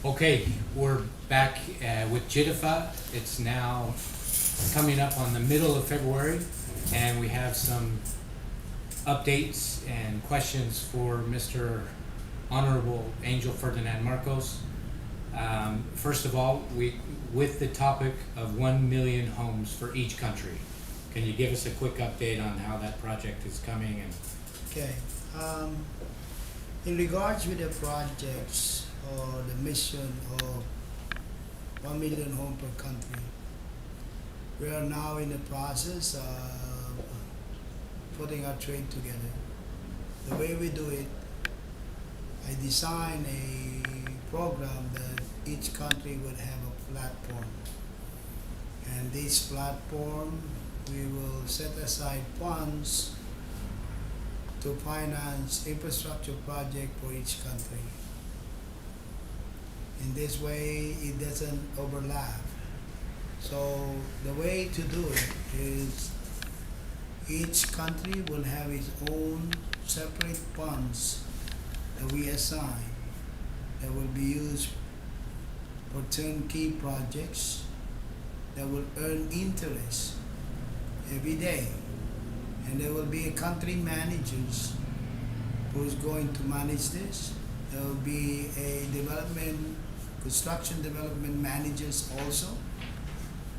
Okay, we're back with GIDIFA. It's now coming up on the middle of February, and we have some updates and questions for Mr. Honorable Angel Ferdinand Marcos. First of all, with the topic of 1 million homes for each country, can you give us a quick update on how that project is coming? And Okay. In regards with the projects or the mission of 1 million home per country, we are now in the process of putting our trade together. The way we do it, I design a program that each country would have a platform. And this platform, we will set aside funds to finance infrastructure project for each country. In this way, it doesn't overlap. So the way to do it is each country will have its own separate funds that we assign that will be used for turnkey projects that will earn interest every day. And there will be a country managers who is going to manage this. There will be a construction development managers also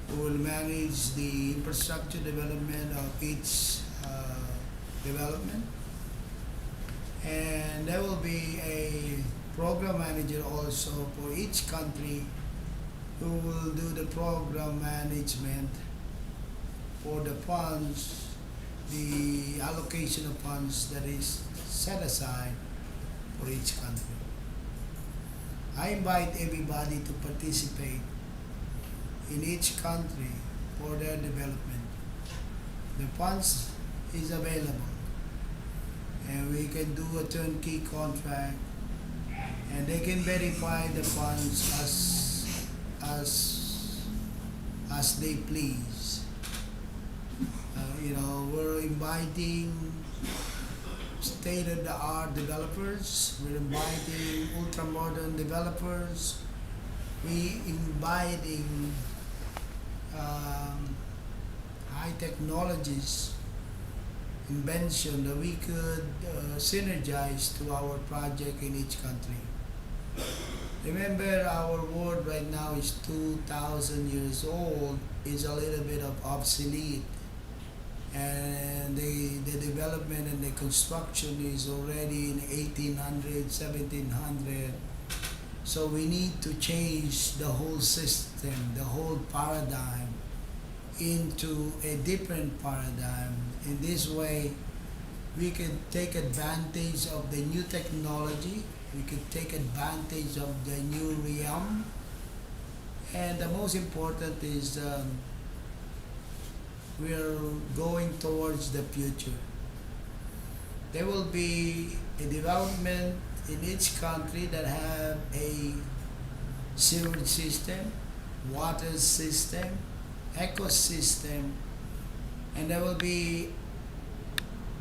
who will manage the infrastructure development of each development. And there will be a program manager also for each country who will do the program management for the funds, the allocation of funds that is set aside for each country. I invite everybody to participate in each country for their development. The funds is available and we can do a turnkey contract and they can verify the funds as they please. We're inviting state-of-the-art developers, we're inviting ultra-modern developers, we're inviting high technologies, invention that we could synergize to our project in each country. Remember, our world right now is 2,000 years old, is a little bit of obsolete, and the development and the construction is already in 1800, 1700. So we need to change the whole system, the whole paradigm into a different paradigm. In this way, we can take advantage of the new technology, we can take advantage of the new realm, and the most important is we are going towards the future. There will be a development in each country that have a sewage system, water system, ecosystem, and there will be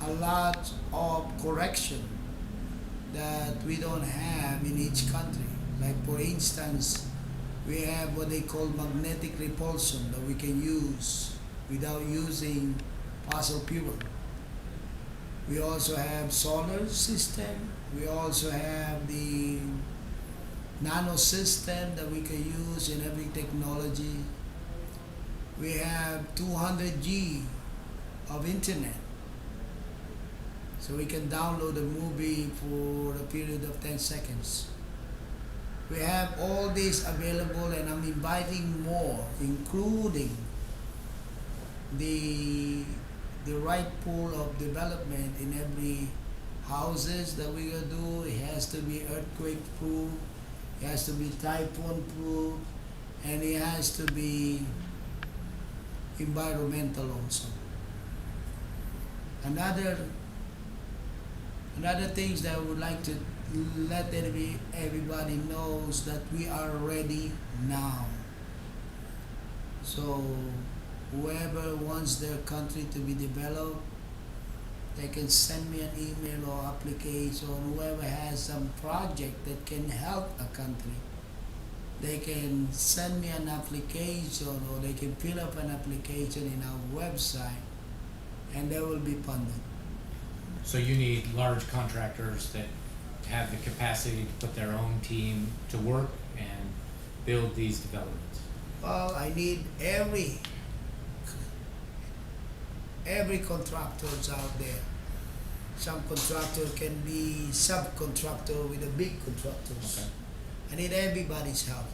a lot of correction that we don't have in each country. Like for instance, we have what they call magnetic repulsion that we can use without using fossil fuel. We also have solar system. We also have the nano system that we can use in every technology. We have 200G of internet. So we can download a movie for a period of 10 seconds. We have all this available, and I'm inviting more, including the right pool of development in every houses that we gonna do. It has to be earthquake proof, it has to be typhoon proof, and it has to be environmental also. Another things that I would like to let everybody knows that we are ready now. So whoever wants their country to be developed, they can send me an email or application. Whoever has some project that can help a country, they can send me an application or they can fill up an application in our website and they will be funded. So you need large contractors that have the capacity to put their own team to work and build these developments. Well, I need every contractors out there. Some contractor can be subcontractor with the big contractors. Okay. I need everybody's help.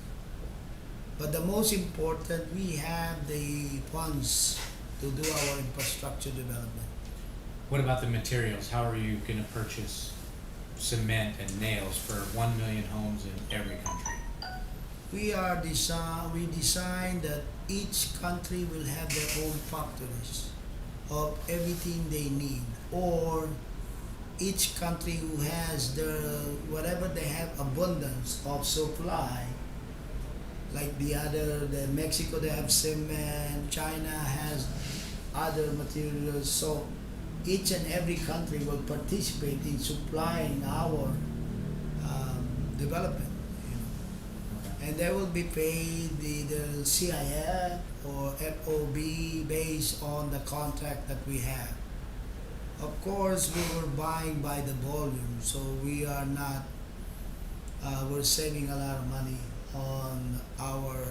But the most important, we have the funds to do our infrastructure development. What about the materials? How are you gonna purchase cement and nails for 1 million homes in every country? We design that each country will have their own factories of everything they need, or each country who has whatever they have abundance of supply, like the Mexico, they have cement, China has other materials, so each and every country will participate in supplying our development. Okay. And they will be paid either CIF or FOB based on the contract that we have. Of course, we were buying by the volume, so we are not, we're saving a lot of money on our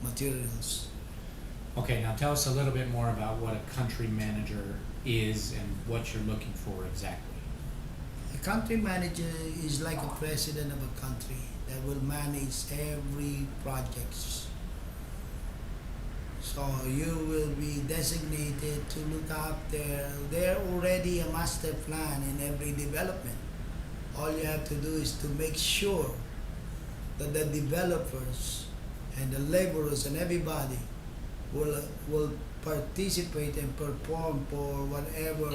materials. Okay, now tell us a little bit more about what a country manager is and what you're looking for exactly. A country manager is like a president of a country that will manage every project. So you will be designated to look after. There already a master plan in every development. All you have to do is to make sure that the developers and the laborers and everybody will participate and perform for whatever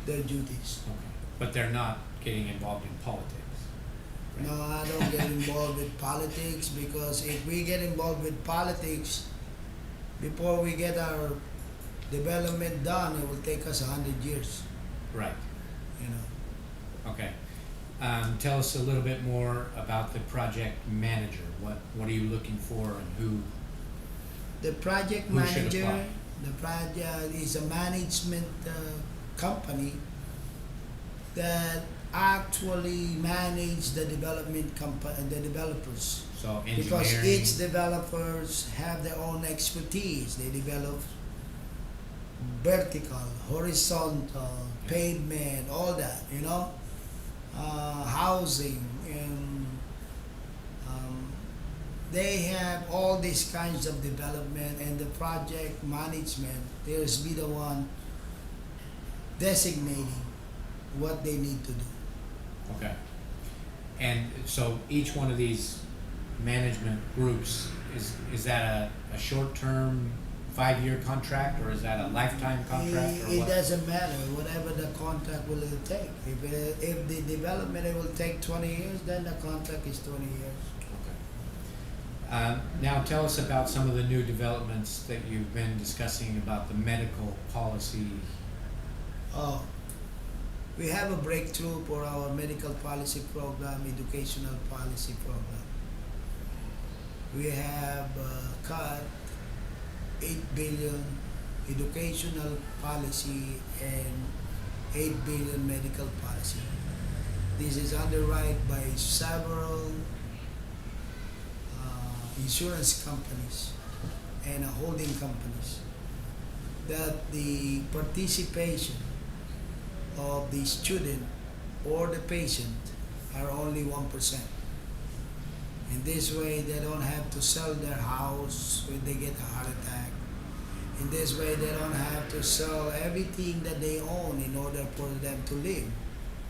their duties. Okay. But they're not getting involved in politics. Right? No, I don't get involved with politics, because if we get involved with politics, before we get our development done, it will take us 100 years. Right. You know. Okay. Tell us a little bit more about the project manager. What are you looking for, and who? The project Who should manager, apply? the project is a management company that actually manage the development company, the developers. So Because engineering. each developers have their own expertise. They develop vertical, horizontal, pavement, all that, you know, housing, and they have all these kinds of development, and the project management, there's be the one designating what they need to do. Okay. And so each one of these management groups, is that a short-term 5-year contract, or is that a lifetime contract, or It what? doesn't matter, whatever the contract will take. If the development it will take 20 years, then the contract is 20 years. Okay. Now tell us about some of the new developments that you've been discussing about the medical policy. Oh, we have a breakthrough for our medical policy program, educational policy program. We have cut 8 billion educational policy and 8 billion medical policy. This is underwritten by several insurance companies and holding companies, that the participation of the student or the patient are only 1%. In this way, they don't have to sell their house when they get a heart attack. In this way, they don't have to sell everything that they own in order for them to live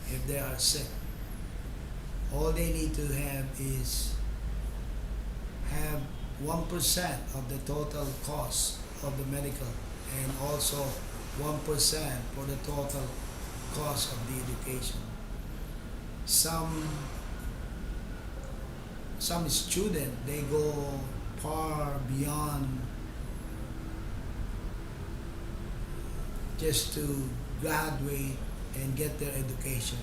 if they are sick. All they need to have is have 1% of the total cost of the medical, and also 1% for the total cost of the education. Some student, they go far beyond just to graduate and get their education.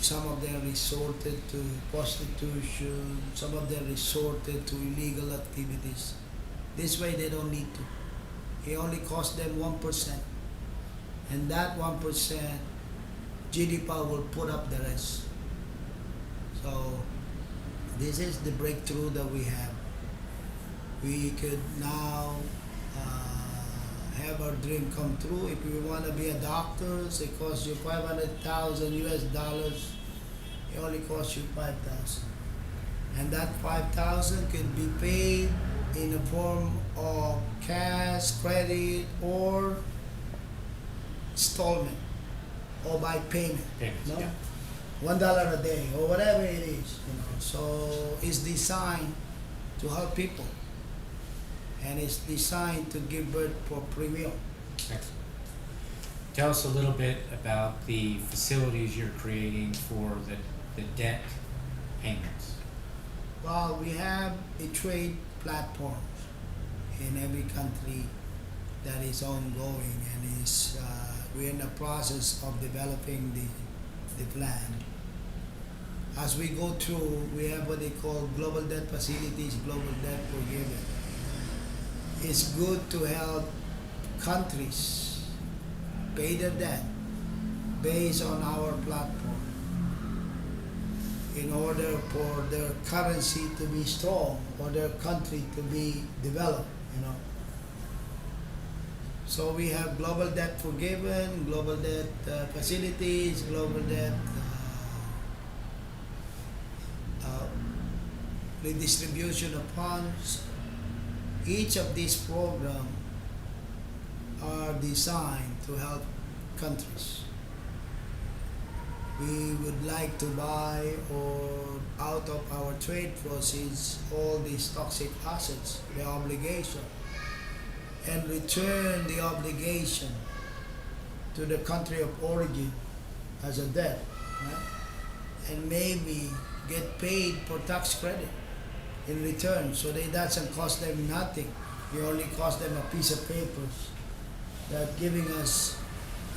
Some of them resorted to prostitution. Some of them resorted to illegal activities. This way they don't need to. It only costs them 1%. And that 1%, GIDIFA will put up the rest. So this is the breakthrough that we have. We could now have our dream come true. If you want to be a doctor, it costs you 500,000 US dollars. It only costs you 5,000, and that 5,000 can be paid in the form of cash, credit, or installment, or by payment. Payments, No? yeah. $1 a day or whatever it is, you know. So it's designed to help people, and it's designed to give birth for premium. Excellent. Tell us a little bit about the facilities you're creating for the debt payments. Well, we have a trade platform in every country that is ongoing, and is we're in the process of developing the plan. As we go through, we have what they call global debt facilities, global debt forgiven. It's good to help countries pay their debt based on our platform in order for their currency to be strong or their country to be developed, you know. So we have global debt forgiven, global debt facilities, global debt redistribution of funds. Each of these programs are designed to help countries. We would like to buy or out of our trade proceeds all these toxic assets, the obligation, and return the obligation to the country of origin as a debt, right? And maybe get paid for tax credit in return, so that it doesn't cost them nothing. It only cost them a piece of papers that giving us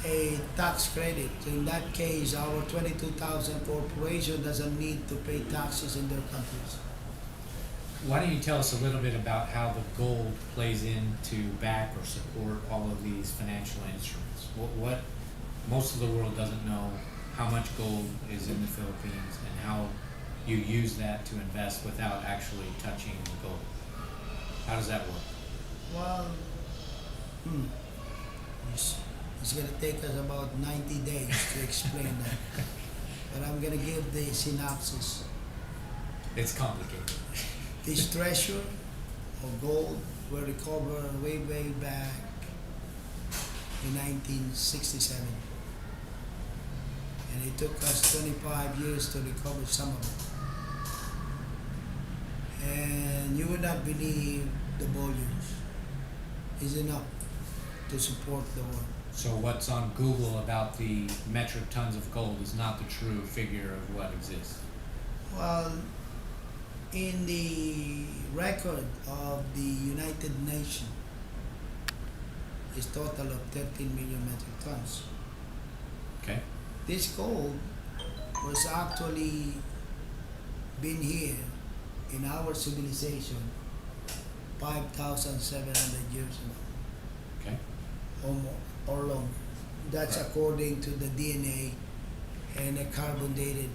a tax credit. In that case, our 22,000 corporation doesn't need to pay taxes in their countries. Why don't you tell us a little bit about how the gold plays into back or support all of these financial instruments? What most of the world doesn't know how much gold is in the Philippines and how you use that to invest without actually touching the gold. How does that work? Well, it's going to take us about 90 days to explain that. But I'm going to give the synopsis. It's complicated. This treasure of gold were recovered way back in 1967. And it took us 25 years to recover some of it. And you would not believe the volumes. Is enough to support the world. So what's on Google about the metric tons of gold is not the true figure of what exists. Well, in the record of the United Nations, is total of 13 million metric tons. Okay. This gold was actually been here in our civilization 5,700 years ago. Okay. Or more, or longer. That's Right. according to the DNA and the carbon dated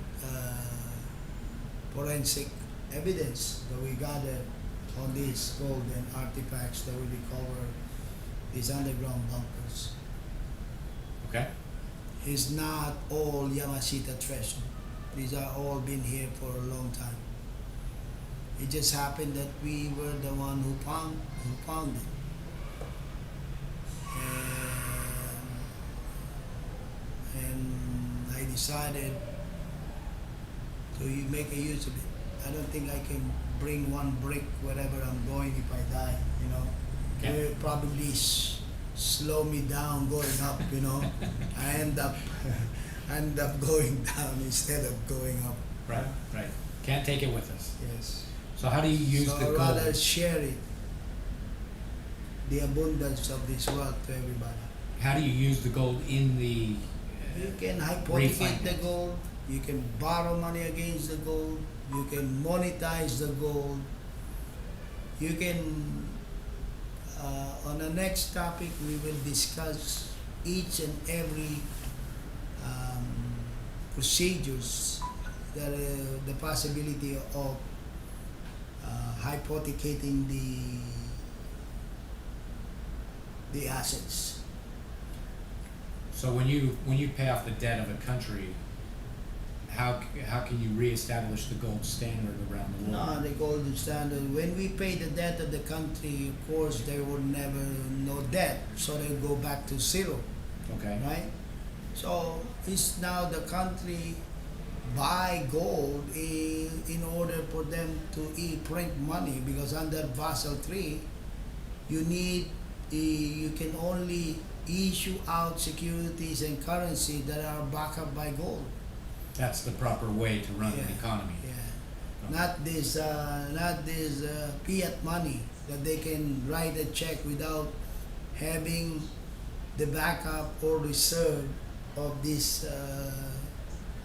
forensic evidence that we gathered on these golden artifacts that we recover these underground bunkers. Okay. It's not all Yamashita treasure. These are all been here for a long time. It just happened that we were the one who found it. And I decided to make a use of it. I don't think I can bring one brick wherever I'm going if I die, you know. Okay. It will probably slow me down going up, you know. I end up going down instead of going up. Right. Right. Can't take it with us. Yes. So how do you use So the I'd rather gold? share it, the abundance of this world to everybody. How do you use the gold in the You can hypothecate the refinance? gold, You can borrow money against the gold. You can monetize the gold. You can, on the next topic, we will discuss each and every procedures that the possibility of hypothecating the assets. So when you pay off the debt of a country, how can you reestablish the gold standard around the world? No, the golden standard. When we pay the debt of the country, of course, there will never no debt, so they go back to zero, Okay. right? So it's now the country buy gold in order for them to print money, because under Basel III, you can only issue out securities and currency that are backed up by gold. That's the proper way to run Yeah. an economy. Yeah. Okay. Not this fiat money that they can write a check without having the backup or reserve of this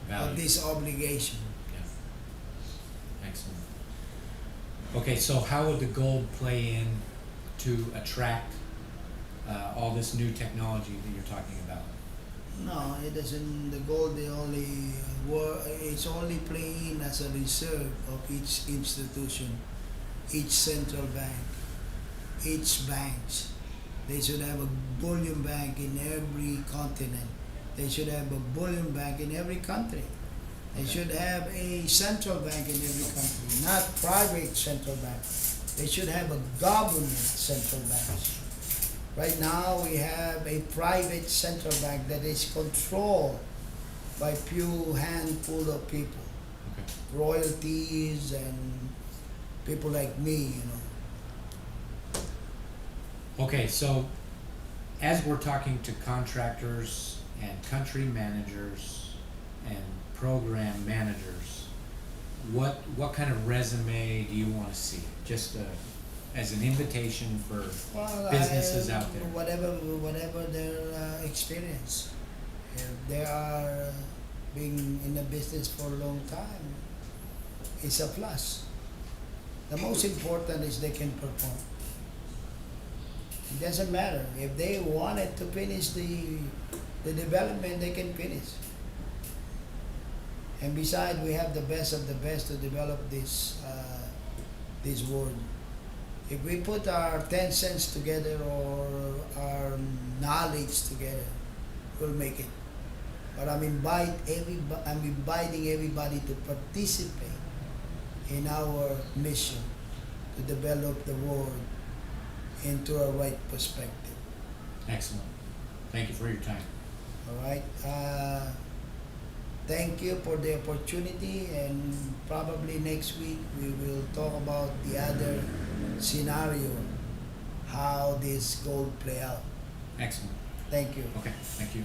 Value. obligation. Yeah. Excellent. Okay, so how would the gold play in to attract all this new technology that you're talking about? No, it doesn't. The gold, it's only playing as a reserve of each institution, each central bank, each banks. They should have a bullion bank in every continent. They should have a bullion bank in every country. They Okay. should have a central bank in every country, not private central bank. They should have a government central bank. Right now we have a private central bank that is controlled by few handful of people, Okay. royalties and people like me, Okay, so as we're talking to contractors and country managers and program managers, what kind of resume do you want to see? Just as an invitation for Well, businesses out there. whatever their experience. If they are being in the business for a long time, it's a plus. The most important is they can perform. It doesn't matter. If they wanted to finish the development, they can finish. And besides, we have the best of the best to develop this world. If we put our 10 cents together or our knowledge together, we'll make it. But I'm inviting everybody to participate in our mission to develop the world into a right perspective. Excellent. Thank you for your time. All right. Thank you for the opportunity, and probably next week we will talk about the other scenario, how this gold play out. Excellent. Thank you. Okay, thank you.